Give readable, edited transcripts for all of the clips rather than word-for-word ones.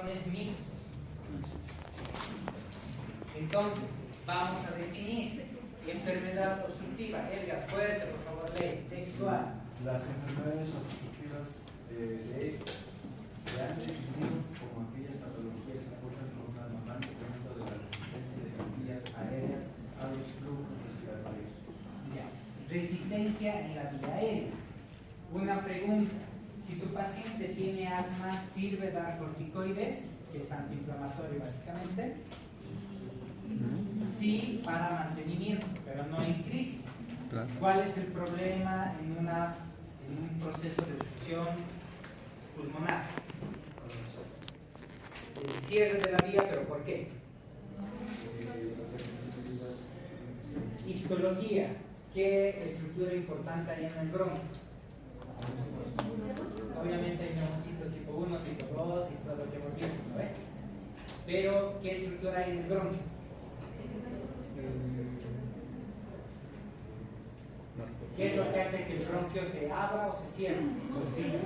mixtos. Entonces, vamos a definir enfermedad obstructiva. Edgar, fuerte, por favor, ley textual. Las enfermedades obstructivas se han definido como aquellas patologías impuestas por un anormal incremento de la resistencia de las vías aéreas a los flujos respiratorios. Ya. Resistencia en la vía aérea. Una pregunta. Si tu paciente tiene asma, ¿sirve dar corticoides, que es antiinflamatorio básicamente? Sí, para mantenimiento, pero no en crisis. Claro. ¿Cuál es el problema en un proceso de obstrucción pulmonar? El cierre de la vía, ¿pero por qué? Histología. ¿Qué estructura importante hay en el bronco? Obviamente hay neumocitos tipo 1, tipo 2 y todo lo que hemos visto, ¿no? Pero, ¿qué estructura hay en el bronquio? ¿Qué es lo que hace que el bronquio se abra o se cierre? Músculo.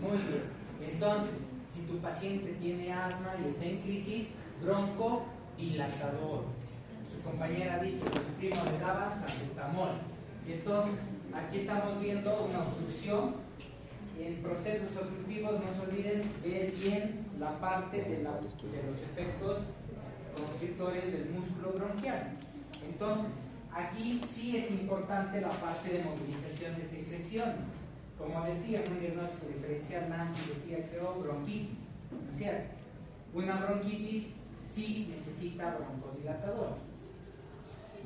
Muy bien. Entonces, si tu paciente tiene asma y está en crisis, broncodilatador. Su compañera ha dicho que su primo le daba salbutamol. Entonces, aquí estamos viendo una obstrucción. En procesos obstructivos, no se olviden ver bien la parte de los efectos constrictores del músculo bronquial. Entonces, aquí sí es importante la parte de movilización de secreciones. Como decía, en un diagnóstico diferencial, Nancy decía, creo, bronquitis. ¿No es cierto? Una bronquitis sí necesita broncodilatador.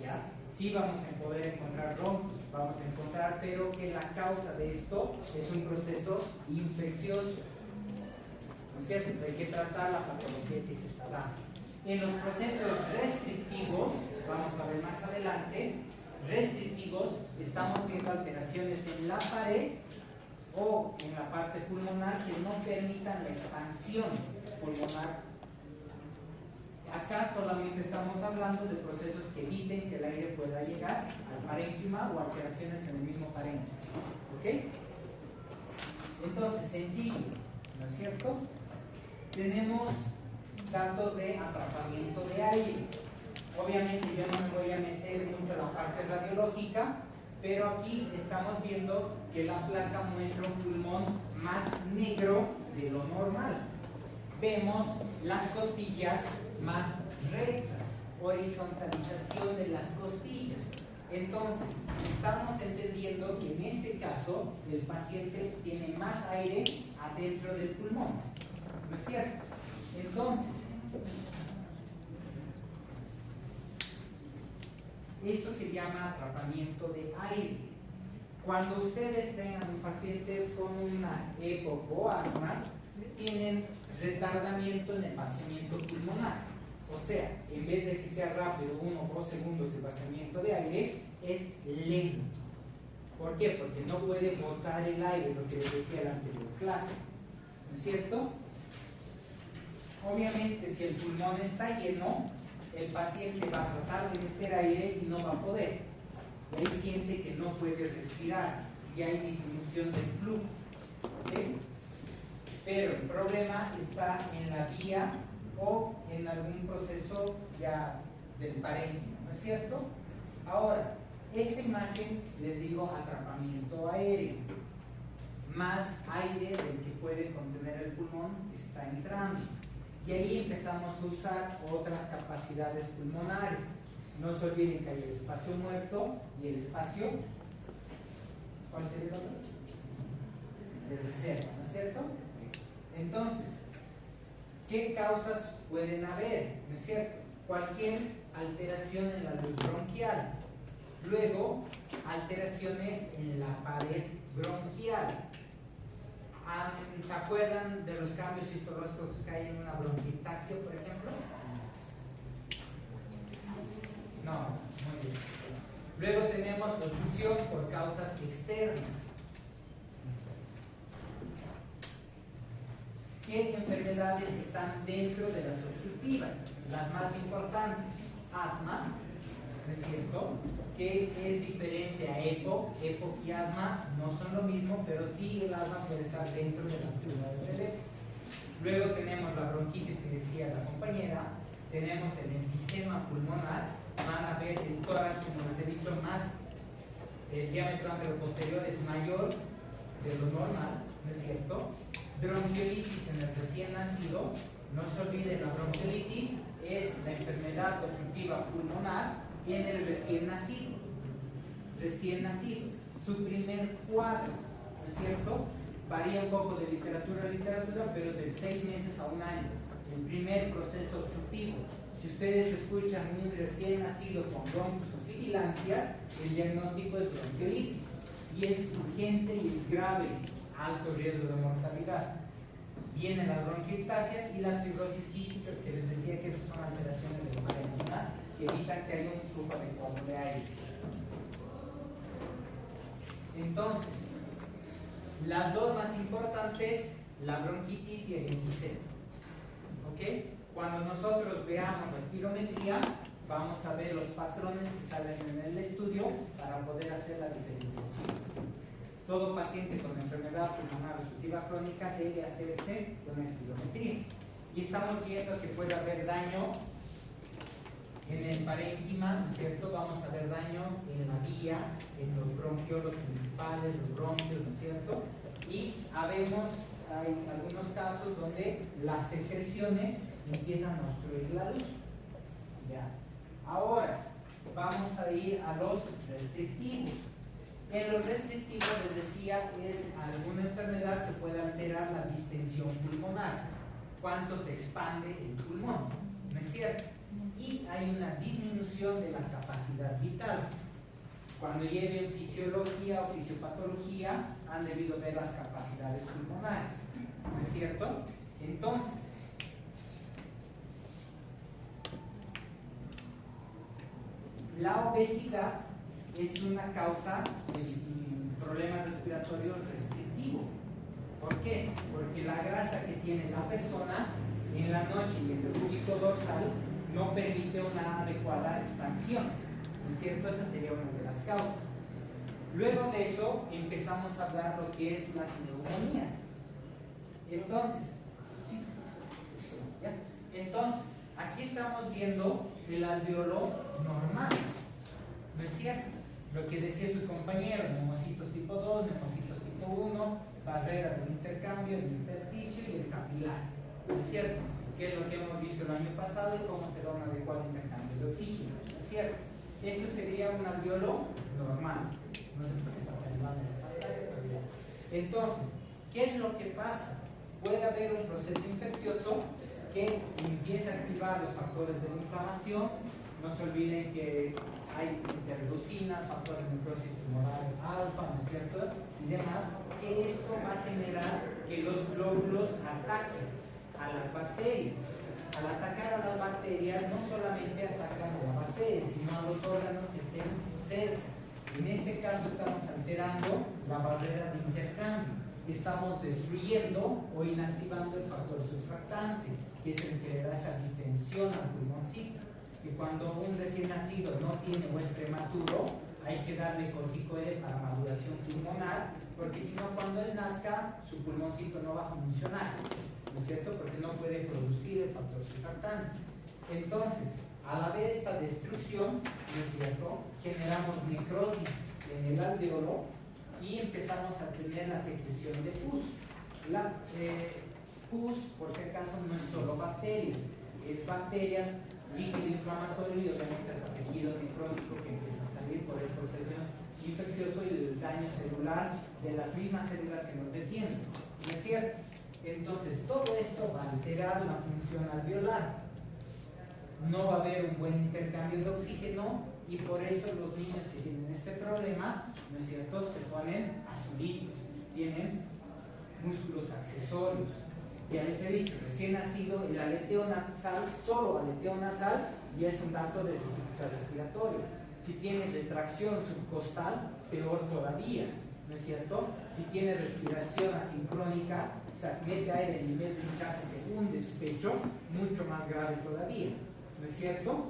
¿Ya? Sí vamos a poder encontrar broncos, vamos a encontrar, pero que la causa de esto es un proceso infeccioso. ¿No es cierto? Entonces hay que tratar la patología que se está dando. En los procesos restrictivos, vamos a ver más adelante, restrictivos, estamos viendo alteraciones en la pared o en la parte pulmonar que no permitan la expansión pulmonar. Acá solamente estamos hablando de procesos que eviten que el aire pueda llegar al parénquima o alteraciones en el mismo parénquima. ¿Ok? Entonces, sencillo, ¿no es cierto? Tenemos datos de atrapamiento de aire. Obviamente yo no me voy a meter mucho en la parte radiológica, pero aquí estamos viendo que la placa muestra un pulmón más negro de lo normal. Vemos las costillas más rectas, horizontalización de las costillas. Entonces, estamos entendiendo que en este caso el paciente tiene más aire adentro del pulmón. ¿No es cierto? Entonces, eso se llama atrapamiento de aire. Cuando ustedes tengan un paciente con una EPOC o asma, tienen retardamiento en el vaciamiento pulmonar. O sea, en vez de que sea rápido, 1 o 2 segundos el vaciamiento de aire, es lento. ¿Por qué? Porque no puede botar el aire, lo que les decía en la anterior clase. ¿No es cierto? Obviamente, si el pulmón está lleno, el paciente va a tratar de meter aire y no va a poder. Y ahí siente que no puede respirar y hay disminución del flujo. ¿Okay? Pero el problema está en la vía o en algún proceso ya del parénquima, ¿no es cierto? Ahora, esta imagen, les digo, atrapamiento aéreo. Más aire del que puede contener el pulmón está entrando. Y ahí empezamos a usar otras capacidades pulmonares. No se olviden que hay el espacio muerto y el espacio, ¿cuál sería el otro? De reserva, ¿no es cierto? Entonces, ¿qué causas pueden haber? ¿No es cierto? Cualquier alteración en la luz bronquial. Luego, alteraciones en la pared bronquial. ¿Se acuerdan de los cambios histológicos que hay en una bronquiectasia, por ejemplo? No, muy bien. Luego tenemos obstrucción por causas externas. ¿Qué enfermedades están dentro de las obstructivas? Las más importantes, asma, ¿no es cierto? Que es diferente a EPOC. EPOC y asma no son lo mismo, pero sí el asma puede estar dentro de las actividades del EPOC. Luego tenemos la bronquitis que decía la compañera, tenemos el enfisema pulmonar, van a ver el tórax, como les he dicho, más el diámetro anteroposterior es mayor de lo normal, ¿no es cierto? Bronquiolitis en el recién nacido, no se olviden, la bronquiolitis es la enfermedad obstructiva pulmonar en el recién nacido. Recién nacido, su primer cuadro, ¿no es cierto? Varía un poco de literatura a literatura, pero de 6 meses a 1 año. El primer proceso obstructivo. Si ustedes escuchan un recién nacido con broncos o sibilancias, el diagnóstico es bronquiolitis. Y es urgente y es grave, alto riesgo de mortalidad. Vienen las bronquiectasias y las fibrosis quísticas, que les decía que esas son alteraciones del parénquima que evitan que haya un flujo adecuado de aire. Entonces, las dos más importantes, la bronquitis y el enfisema. ¿Ok? Cuando nosotros veamos la espirometría, vamos a ver los patrones que salen en el estudio para poder hacer la diferenciación. Todo paciente con enfermedad pulmonar obstructiva crónica debe hacerse una espirometría. Y estamos viendo que puede haber daño en el parénquima, ¿no es cierto? Vamos a ver daño en la vía, en los bronquiolos principales, los bronquios, ¿no es cierto? Y hay algunos casos donde las secreciones empiezan a obstruir la luz. ¿Ya? Ahora, vamos a ir a los restrictivos. En los restrictivos, les decía, es alguna enfermedad que puede alterar la distensión pulmonar. ¿Cuánto se expande el pulmón? ¿No es cierto? Y hay una disminución de la capacidad vital. Cuando lleven fisiología o fisiopatología, han debido ver las capacidades pulmonares. ¿No es cierto? Entonces, la obesidad es una causa de problemas respiratorios restrictivos. ¿Por qué? Porque la grasa que tiene la persona en la noche y en el cúbito dorsal no permite una adecuada expansión. ¿No es cierto? Esa sería una de las causas. Luego de eso empezamos a hablar lo que es las neumonías. Entonces, aquí estamos viendo el alveolo normal. ¿No es cierto? Lo que decía su compañero, neumocitos tipo 2, neumocitos tipo 1, barrera del intercambio, el intersticio y el capilar. ¿No es cierto? Que es lo que hemos visto el año pasado y cómo se da un adecuado intercambio de oxígeno. ¿No es cierto? Eso sería un alveolo normal. No sé por qué está animando en la pantalla, pero ya. Entonces, ¿qué es lo que pasa? Puede haber un proceso infeccioso que empieza a activar los factores de la inflamación. No se olviden que hay interleucinas, factores de necrosis tumoral alfa, ¿no es cierto? Y demás, que esto va a generar que los glóbulos ataquen a las bacterias. Al atacar a las bacterias, no solamente atacan a la bacteria, sino a los órganos que estén cerca. En este caso estamos alterando la barrera de intercambio. Estamos destruyendo o inactivando el factor surfactante, que es el que le da esa distensión al pulmoncito. Que cuando un recién nacido no tiene o es prematuro, hay que darle corticoide para maduración pulmonar, porque si no, cuando él nazca, su pulmoncito no va a funcionar, ¿no es cierto? Porque no puede producir el factor surfactante. Entonces, al haber esta destrucción, ¿no es cierto?, generamos necrosis en el alveolo y empezamos a tener la secreción de pus. La pus, por si acaso, no es solo bacterias, es bacterias, líquido inflamatorio y obviamente hasta tejido necrótico que empieza a salir por el proceso infeccioso y el daño celular de las mismas células que nos defienden. ¿No es cierto? Entonces, todo esto va a alterar la función alveolar. No va a haber un buen intercambio de oxígeno y por eso los niños que tienen este problema, ¿no es cierto?, se ponen azulitos, tienen músculos accesorios. Ya les he dicho, recién nacido, el aleteo nasal, solo aleteo nasal, ya es un dato de dificultad respiratoria. Si tiene retracción subcostal, peor todavía, ¿no es cierto? Si tiene respiración asincrónica, o sea, mete aire y en vez de hincharse se hunde su pecho, mucho más grave todavía, ¿no es cierto?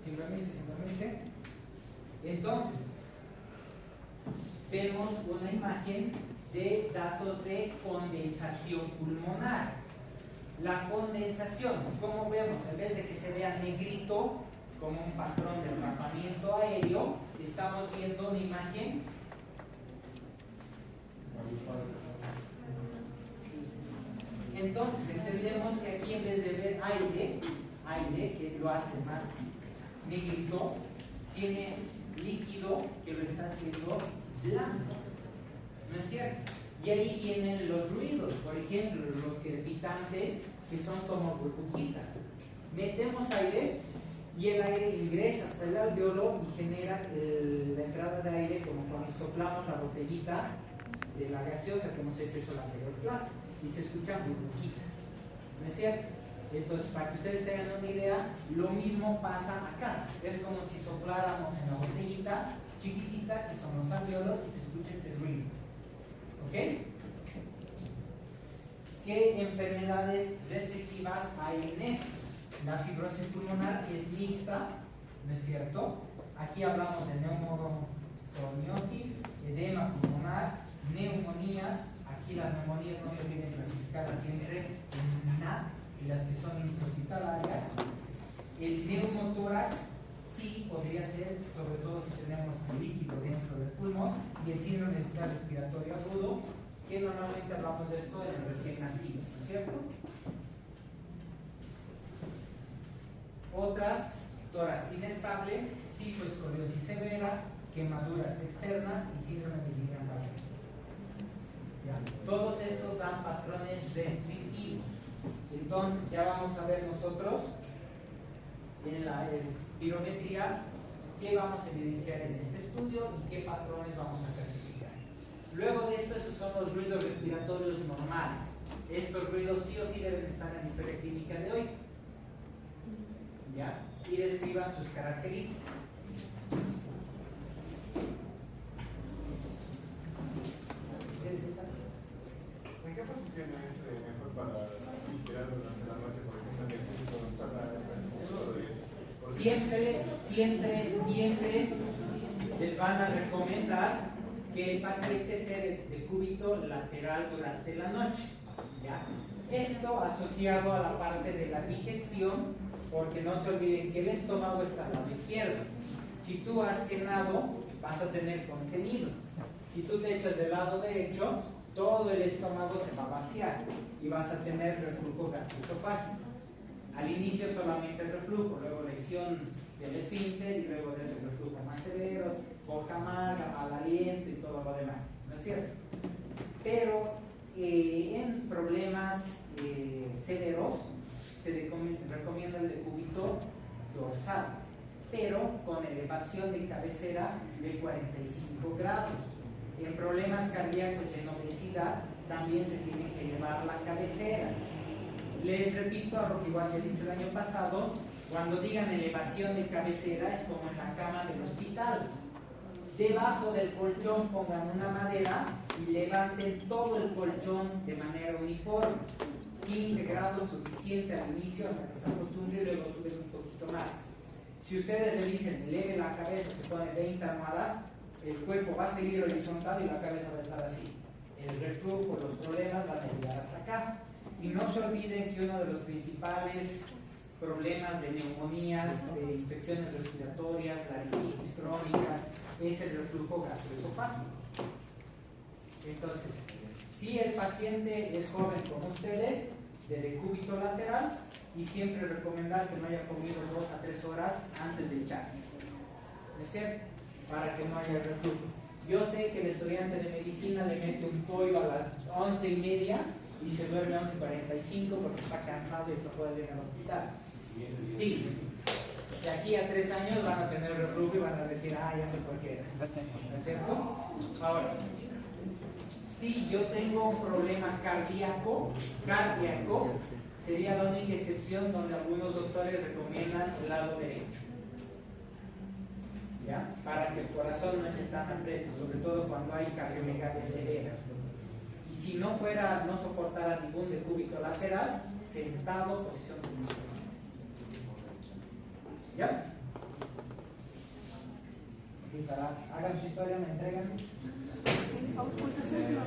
Sin permiso. Entonces, vemos una imagen de datos de condensación pulmonar. La condensación, como vemos, en vez de que se vea negrito como un patrón de derramamiento aéreo, estamos viendo una imagen. Entonces entendemos que aquí, en vez de ver aire que lo hace más negrito, tiene líquido que lo está haciendo blanco, ¿no es cierto? Y ahí vienen los ruidos, por ejemplo, los crepitantes, que son como burbujitas. Metemos aire y el aire ingresa hasta el alveolo y genera la entrada de aire, como cuando soplamos la botellita de la gaseosa que hemos hecho eso la anterior clase, y se escuchan burbujitas, ¿no es cierto? Entonces, para que ustedes tengan una idea, lo mismo pasa acá. Es como si sopláramos en la botellita chiquitita, que son los alveolos, y se escucha ese ruido. ¿Ok? ¿Qué enfermedades restrictivas hay en esto? La fibrosis pulmonar es mixta, ¿no es cierto? Aquí hablamos de neumoconiosis, edema pulmonar, neumonías. Aquí las neumonías no se olviden clasificadas siempre en NA, y las que son intrahospitalarias. El neumotórax sí podría ser, sobre todo si tenemos líquido dentro del pulmón, y el síndrome vital respiratorio agudo, que normalmente hablamos de esto en el recién nacido, ¿no es cierto? Otras, tórax inestable, cifoescoliosis severa, quemaduras externas y síndrome de Guillain-Barré. Todos estos dan patrones restrictivos. Entonces, ya vamos a ver nosotros en la espirometría qué vamos a evidenciar en este estudio y qué patrones vamos a clasificar. Luego de esto, esos son los ruidos respiratorios normales. Estos ruidos sí o sí deben estar en la historia clínica de hoy. ¿Ya? Y describan sus características. ¿En qué posición es mejor para respirar durante la noche, por ejemplo, en el público siempre les van a recomendar que el paciente esté de cúbito lateral durante la noche, ¿ya? Esto asociado a la parte de la digestión, porque no se olviden que el estómago está al lado izquierdo. Si tú has cenado, vas a tener contenido. Si tú te echas del lado derecho, todo el estómago se va a vaciar y vas a tener reflujo gastroesofágico. Al inicio solamente el reflujo, luego lesión del esfínter y luego de ese reflujo más severo, boca amarga, mal aliento y todo lo demás, ¿no es cierto? Pero en problemas severos se recomienda el decúbito dorsal, pero con elevación de cabecera de 45 grados. En problemas cardíacos y en obesidad también se tiene que elevar la cabecera. Les repito algo que igual ya he dicho el año pasado: cuando digan elevación de cabecera es como en la cama del hospital. Debajo del colchón pongan una madera y levanten todo el colchón de manera uniforme. 15 grados suficiente al inicio hasta que se acostumbre y luego suben un poquito más. Si ustedes le dicen eleve la cabeza, se pone 20 almohadas, el cuerpo va a seguir horizontal y la cabeza va a estar así. El reflujo, los problemas van a llegar hasta acá. Y no se olviden que uno de los principales problemas de neumonías, de infecciones respiratorias, laringitis crónicas, es el reflujo gastroesofágico. Entonces, si el paciente es joven como ustedes, de decúbito lateral, y siempre recomendar que no haya comido 2 a 3 horas antes de echarse, ¿no es cierto? Para que no haya reflujo. Yo sé que el estudiante de medicina le mete un pollo a las 11:30 y se duerme a 11:45 porque está cansado y está todo el día en el hospital. Sí, de aquí a 3 años van a tener reflujo y van a decir, ya sé por qué, ¿no es cierto? Ahora, si yo tengo un problema cardíaco, sería la única excepción donde algunos doctores recomiendan el lado derecho, ¿ya? Para que el corazón no esté tan aprieto, sobre todo cuando hay cardiomegalia severa. Y si no soportara ningún decúbito lateral, sentado, posición sumisa. ¿Ya? Hagan su historia, me entregan. Auscultación, ¿no?